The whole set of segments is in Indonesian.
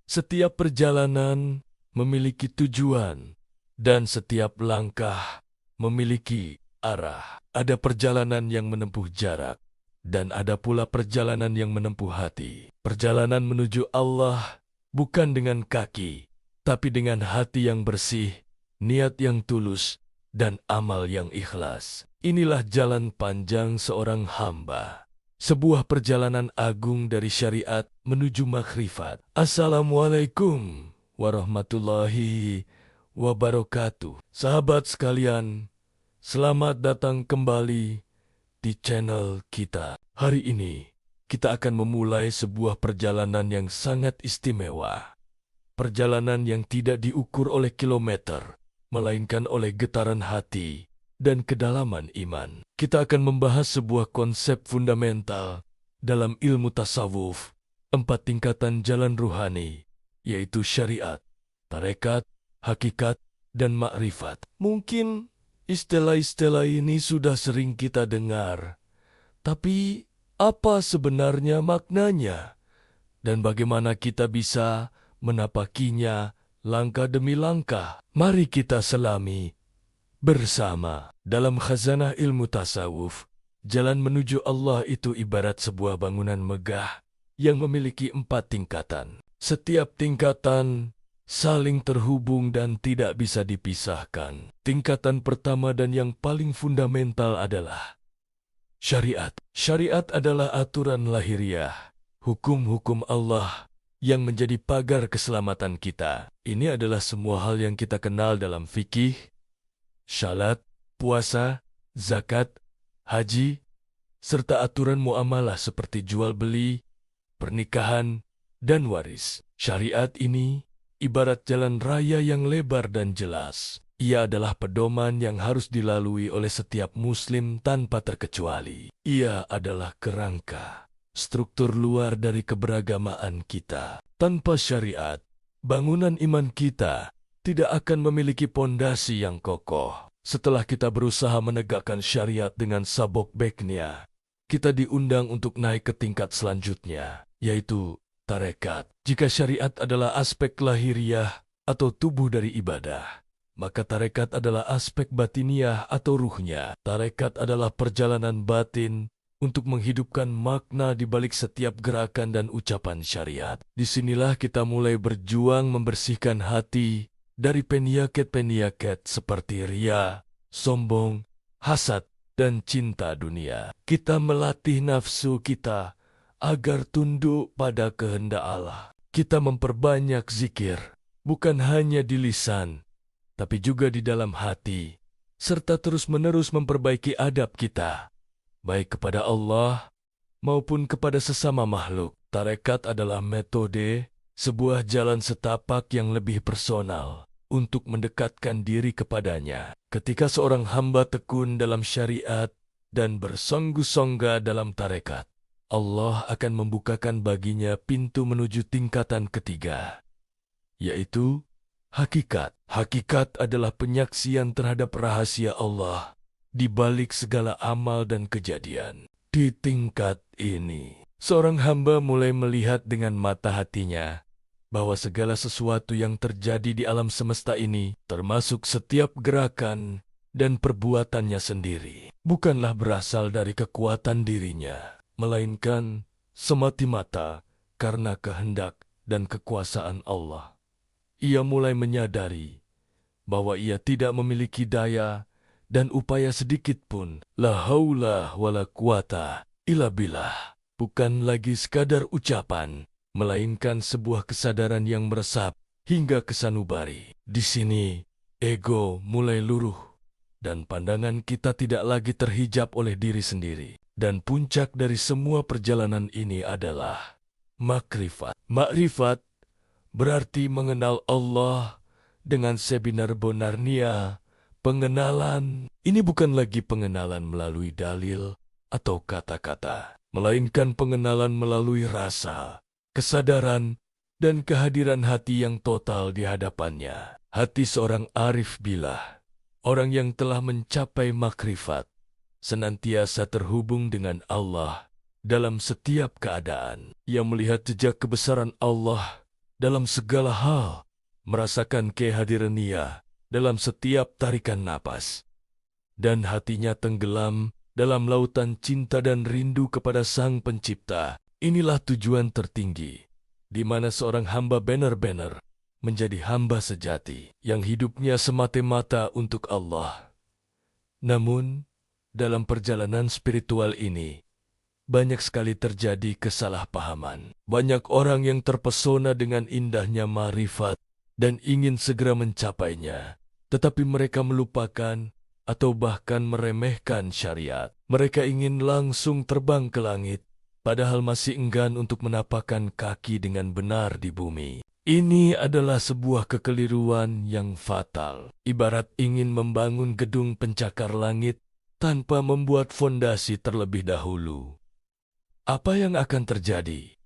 Setiap perjalanan memiliki tujuan, dan setiap langkah memiliki arah. Ada perjalanan yang menempuh jarak, dan ada pula perjalanan yang menempuh hati. Perjalanan menuju Allah bukan dengan kaki, tapi dengan hati yang bersih, niat yang tulus, dan amal yang ikhlas. Inilah jalan panjang seorang hamba. Sebuah perjalanan agung dari syariat menuju makrifat. Assalamualaikum warahmatullahi wabarakatuh. Sahabat sekalian, selamat datang kembali di channel kita. Hari ini, kita akan memulai sebuah perjalanan yang sangat istimewa. Perjalanan yang tidak diukur oleh kilometer, melainkan oleh getaran hati dan kedalaman iman. Kita akan membahas sebuah konsep fundamental dalam ilmu tasawuf, 4 tingkatan jalan ruhani, yaitu syariat, tarekat, hakikat, dan makrifat. Mungkin istilah-istilah ini sudah sering kita dengar, tapi apa sebenarnya maknanya? Dan bagaimana kita bisa menapakinya langkah demi langkah? Mari kita selami bersama. Dalam khazanah ilmu tasawuf, jalan menuju Allah itu ibarat sebuah bangunan megah yang memiliki 4 tingkatan. Setiap tingkatan saling terhubung dan tidak bisa dipisahkan. Tingkatan pertama dan yang paling fundamental adalah syariat. Syariat adalah aturan lahiriah, hukum-hukum Allah yang menjadi pagar keselamatan kita. Ini adalah semua hal yang kita kenal dalam fikih, syalat, puasa, zakat, haji, serta aturan muamalah seperti jual beli, pernikahan, dan waris. Syariat ini ibarat jalan raya yang lebar dan jelas. Ia adalah pedoman yang harus dilalui oleh setiap muslim tanpa terkecuali. Ia adalah kerangka, struktur luar dari keberagamaan kita. Tanpa syariat, bangunan iman kita tidak akan memiliki pondasi yang kokoh. Setelah kita berusaha menegakkan syariat dengan sabok beknya, kita diundang untuk naik ke tingkat selanjutnya, yaitu tarekat. Jika syariat adalah aspek lahiriah atau tubuh dari ibadah, maka tarekat adalah aspek batiniah atau ruhnya. Tarekat adalah perjalanan batin untuk menghidupkan makna di balik setiap gerakan dan ucapan syariat. Disinilah kita mulai berjuang membersihkan hati dari penyakit-penyakit seperti ria, sombong, hasad, dan cinta dunia. Kita melatih nafsu kita agar tunduk pada kehendak Allah. Kita memperbanyak zikir, bukan hanya di lisan, tapi juga di dalam hati, serta terus-menerus memperbaiki adab kita, baik kepada Allah maupun kepada sesama makhluk. Tarekat adalah metode, sebuah jalan setapak yang lebih personal untuk mendekatkan diri kepadanya. Ketika seorang hamba tekun dalam syariat dan bersungguh-sungguh dalam tarekat, Allah akan membukakan baginya pintu menuju tingkatan ketiga, yaitu hakikat. Hakikat adalah penyaksian terhadap rahasia Allah di balik segala amal dan kejadian. Di tingkat ini, seorang hamba mulai melihat dengan mata hatinya bahwa segala sesuatu yang terjadi di alam semesta ini, termasuk setiap gerakan dan perbuatannya sendiri, bukanlah berasal dari kekuatan dirinya, melainkan semata-mata karena kehendak dan kekuasaan Allah. Ia mulai menyadari bahwa ia tidak memiliki daya dan upaya sedikit pun. La haula wala quwata illa billah. Bukan lagi sekadar ucapan, melainkan sebuah kesadaran yang meresap hingga ke sanubari. Di sini, ego mulai luruh, dan pandangan kita tidak lagi terhijab oleh diri sendiri. Dan puncak dari semua perjalanan ini adalah makrifat. Makrifat berarti mengenal Allah dengan sebenar-benarnya pengenalan. Ini bukan lagi pengenalan melalui dalil atau kata-kata, melainkan pengenalan melalui rasa, kesadaran, dan kehadiran hati yang total di hadapannya. Hati seorang arif billah, orang yang telah mencapai makrifat, senantiasa terhubung dengan Allah dalam setiap keadaan. Ia melihat jejak kebesaran Allah dalam segala hal, merasakan kehadiran Ia dalam setiap tarikan napas, dan hatinya tenggelam dalam lautan cinta dan rindu kepada Sang Pencipta. Inilah tujuan tertinggi, di mana seorang hamba benar-benar menjadi hamba sejati yang hidupnya semata-mata untuk Allah. Namun, dalam perjalanan spiritual ini, banyak sekali terjadi kesalahpahaman. Banyak orang yang terpesona dengan indahnya ma'rifat dan ingin segera mencapainya, tetapi mereka melupakan atau bahkan meremehkan syariat. Mereka ingin langsung terbang ke langit, padahal masih enggan untuk menapakkan kaki dengan benar di bumi. Ini adalah sebuah kekeliruan yang fatal, ibarat ingin membangun gedung pencakar langit tanpa membuat fondasi terlebih dahulu. Apa yang akan terjadi?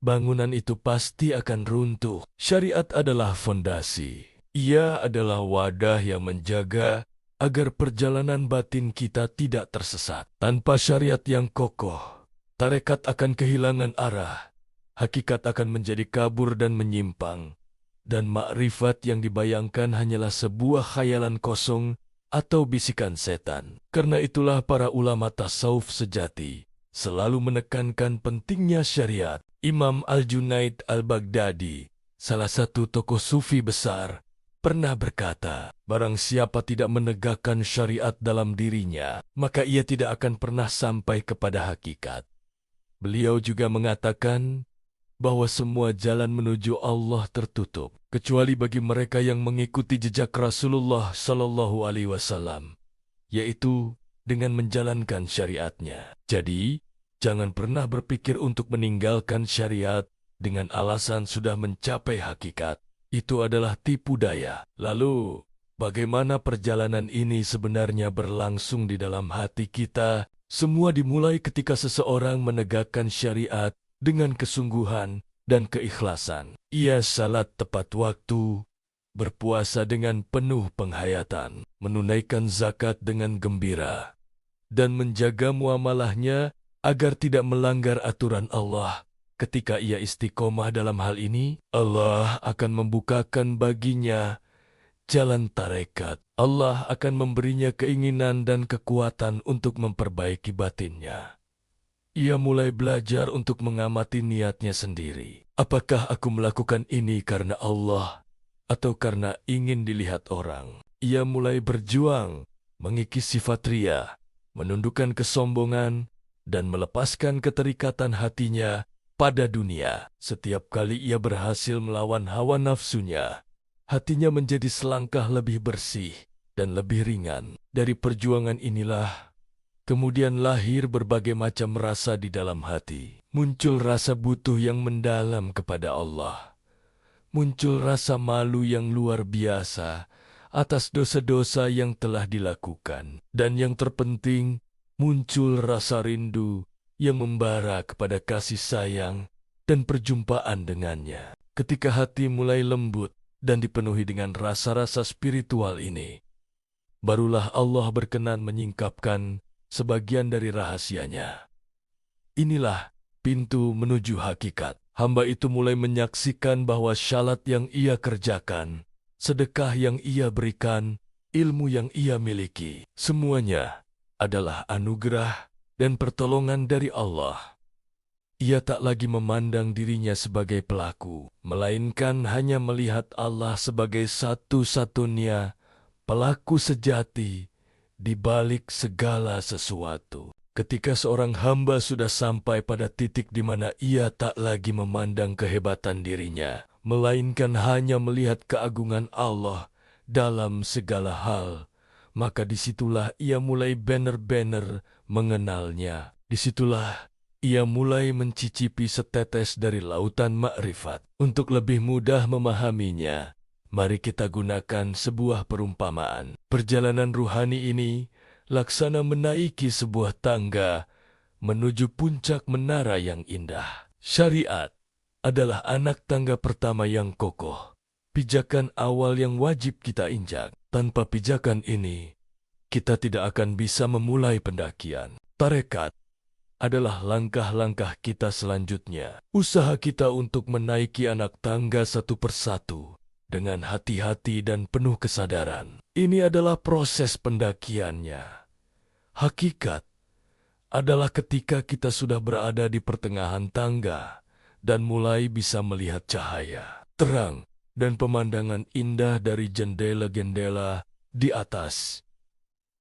Bangunan itu pasti akan runtuh. Syariat adalah fondasi. Ia adalah wadah yang menjaga agar perjalanan batin kita tidak tersesat. Tanpa syariat yang kokoh, tarekat akan kehilangan arah. Hakikat akan menjadi kabur dan menyimpang, dan makrifat yang dibayangkan hanyalah sebuah khayalan kosong atau bisikan setan. Karena itulah para ulama tasawuf sejati selalu menekankan pentingnya syariat. Imam Al-Junaid Al-Baghdadi, salah satu tokoh sufi besar, pernah berkata, barang siapa tidak menegakkan syariat dalam dirinya, maka ia tidak akan pernah sampai kepada hakikat. Beliau juga mengatakan bahwa semua jalan menuju Allah tertutup, kecuali bagi mereka yang mengikuti jejak Rasulullah Shallallahu Alaihi Wasallam, yaitu dengan menjalankan syariatnya. Jadi, jangan pernah berpikir untuk meninggalkan syariat dengan alasan sudah mencapai hakikat. Itu adalah tipu daya. Lalu, bagaimana perjalanan ini sebenarnya berlangsung di dalam hati kita? Semua dimulai ketika seseorang menegakkan syariat dengan kesungguhan dan keikhlasan. Ia salat tepat waktu, berpuasa dengan penuh penghayatan, menunaikan zakat dengan gembira, dan menjaga muamalahnya agar tidak melanggar aturan Allah. Ketika ia istiqomah dalam hal ini, Allah akan membukakan baginya jalan tarekat. Allah akan memberinya keinginan dan kekuatan untuk memperbaiki batinnya. Ia mulai belajar untuk mengamati niatnya sendiri. Apakah aku melakukan ini karena Allah atau karena ingin dilihat orang? Ia mulai berjuang, mengikis sifat ria, menundukkan kesombongan, dan melepaskan keterikatan hatinya pada dunia. Setiap kali ia berhasil melawan hawa nafsunya, hatinya menjadi selangkah lebih bersih dan lebih ringan. Dari perjuangan inilah, kemudian lahir berbagai macam rasa di dalam hati. Muncul rasa butuh yang mendalam kepada Allah. Muncul rasa malu yang luar biasa atas dosa-dosa yang telah dilakukan. Dan yang terpenting, muncul rasa rindu yang membara kepada kasih sayang dan perjumpaan dengannya. Ketika hati mulai lembut dan dipenuhi dengan rasa-rasa spiritual ini, barulah Allah berkenan menyingkapkan sebagian dari rahasianya. Inilah pintu menuju hakikat. Hamba itu mulai menyaksikan bahwa syalat yang ia kerjakan, sedekah yang ia berikan, ilmu yang ia miliki, semuanya adalah anugerah dan pertolongan dari Allah. Ia tak lagi memandang dirinya sebagai pelaku, melainkan hanya melihat Allah sebagai satu-satunya pelaku sejati di balik segala sesuatu. Ketika seorang hamba sudah sampai pada titik di mana ia tak lagi memandang kehebatan dirinya, melainkan hanya melihat keagungan Allah dalam segala hal, maka disitulah ia mulai benar-benar mengenalnya. Disitulah ia mulai mencicipi setetes dari lautan makrifat. Untuk lebih mudah memahaminya, mari kita gunakan sebuah perumpamaan. Perjalanan ruhani ini laksana menaiki sebuah tangga menuju puncak menara yang indah. Syariat adalah anak tangga pertama yang kokoh, pijakan awal yang wajib kita injak. Tanpa pijakan ini, kita tidak akan bisa memulai pendakian. Tarekat adalah langkah-langkah kita selanjutnya. Usaha kita untuk menaiki anak tangga satu persatu dengan hati-hati dan penuh kesadaran. Ini adalah proses pendakiannya. Hakikat adalah ketika kita sudah berada di pertengahan tangga dan mulai bisa melihat cahaya, terang, dan pemandangan indah dari jendela-jendela di atas.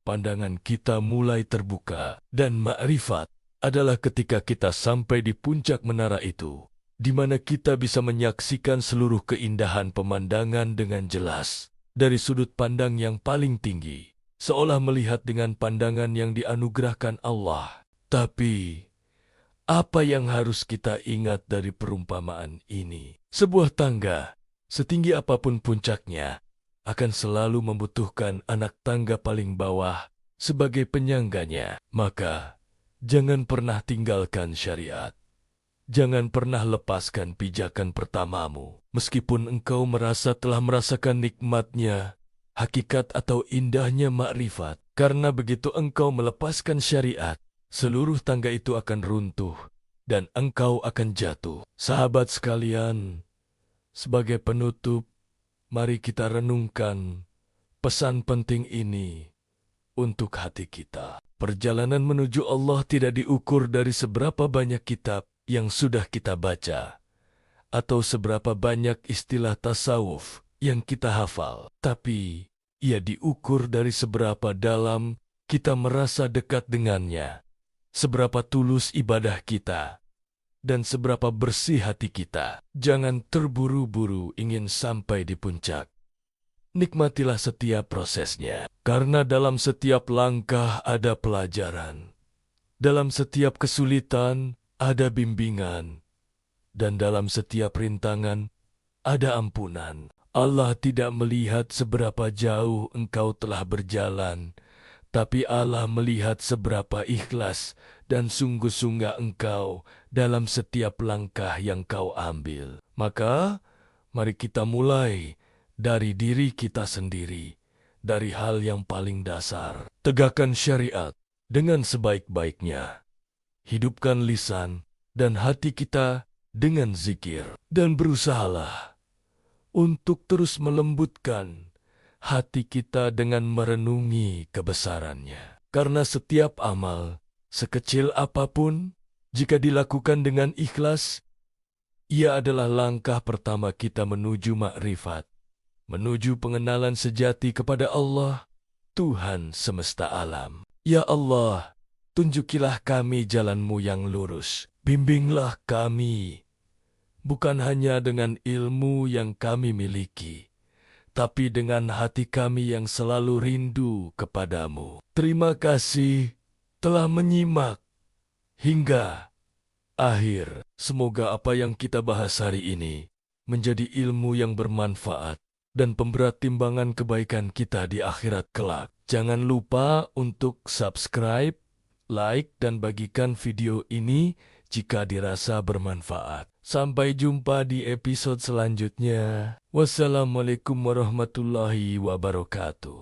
Pandangan kita mulai terbuka, dan makrifat adalah ketika kita sampai di puncak menara itu, di mana kita bisa menyaksikan seluruh keindahan pemandangan dengan jelas dari sudut pandang yang paling tinggi, seolah melihat dengan pandangan yang dianugerahkan Allah. Tapi, apa yang harus kita ingat dari perumpamaan ini? Sebuah tangga, setinggi apapun puncaknya, akan selalu membutuhkan anak tangga paling bawah sebagai penyangganya. Maka, jangan pernah tinggalkan syariat. Jangan pernah lepaskan pijakan pertamamu, meskipun engkau merasa telah merasakan nikmatnya, hakikat atau indahnya makrifat. Karena begitu engkau melepaskan syariat, seluruh tangga itu akan runtuh dan engkau akan jatuh. Sahabat sekalian, sebagai penutup, mari kita renungkan pesan penting ini untuk hati kita. Perjalanan menuju Allah tidak diukur dari seberapa banyak kitab yang sudah kita baca, atau seberapa banyak istilah tasawuf yang kita hafal. Tapi, ia diukur dari seberapa dalam kita merasa dekat dengannya, seberapa tulus ibadah kita, dan seberapa bersih hati kita. Jangan terburu-buru ingin sampai di puncak. Nikmatilah setiap prosesnya, karena dalam setiap langkah ada pelajaran. Dalam setiap kesulitan ada bimbingan, dan dalam setiap rintangan ada ampunan. Allah tidak melihat seberapa jauh engkau telah berjalan, tapi Allah melihat seberapa ikhlas dan sungguh-sungguh engkau dalam setiap langkah yang kau ambil. Maka, mari kita mulai dari diri kita sendiri, dari hal yang paling dasar. Tegakkan syariat dengan sebaik-baiknya. Hidupkan lisan dan hati kita dengan zikir. Dan berusahalah untuk terus melembutkan hati kita dengan merenungi kebesarannya. Karena setiap amal, sekecil apapun, jika dilakukan dengan ikhlas, ia adalah langkah pertama kita menuju makrifat, menuju pengenalan sejati kepada Allah, Tuhan semesta alam. Ya Allah, tunjukilah kami jalan-Mu yang lurus. Bimbinglah kami, bukan hanya dengan ilmu yang kami miliki, tapi dengan hati kami yang selalu rindu kepadamu. Terima kasih telah menyimak hingga akhir. Semoga apa yang kita bahas hari ini menjadi ilmu yang bermanfaat dan pemberat timbangan kebaikan kita di akhirat kelak. Jangan lupa untuk subscribe, like, dan bagikan video ini jika dirasa bermanfaat. Sampai jumpa di episode selanjutnya. Wassalamualaikum warahmatullahi wabarakatuh.